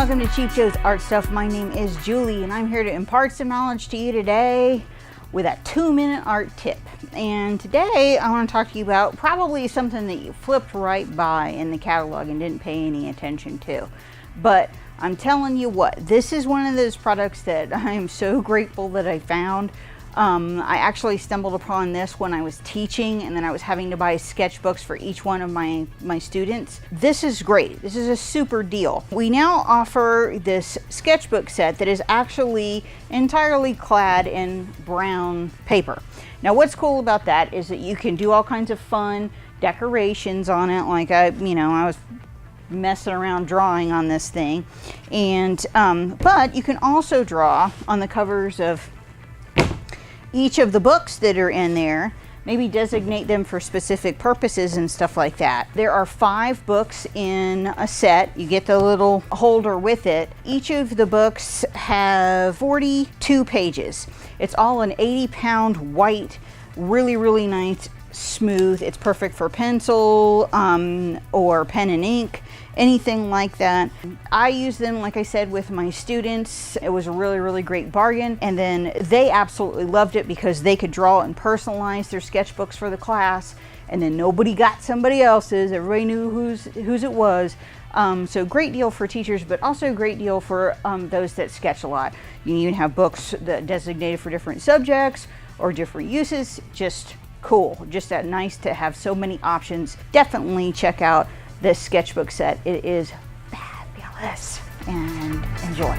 welcome to Cheap Joe's Art Stuff. My name is Julie and I'm here to impart some knowledge to you today with a 2-minute art tip. And today I want to talk to you about probably something that you flipped right by in the catalog and didn't pay any attention to. But I'm telling you what, this is one of those products that I am so grateful that I found. I actually stumbled upon this when I was teaching, and then I was having to buy sketchbooks for each one of my students. This is great. This is a super deal. We now offer this sketchbook set that is actually entirely clad in brown paper. Now what's cool about that is that you can do all kinds of fun decorations on it, like I was messing around drawing on this thing. And but you can also draw on the covers of each of the books that are in there, maybe designate them for specific purposes and stuff like that. There are 5 books in a set. You get the little holder with it. Each of the books have 42 pages. It's all an 80-pound white, really nice, smooth. It's perfect for pencil or pen and ink, anything like that. I use them, like I said, with my students. It was a really great bargain, and then they absolutely loved it because they could draw and personalize their sketchbooks for the class, and then nobody got somebody else's. Everybody knew whose it was. So great deal for teachers, but also a great deal for those that sketch a lot. You even have books that designated for different subjects or different uses. Just cool. Just that nice to have so many options. Definitely check out this sketchbook set. It is fabulous, and enjoy.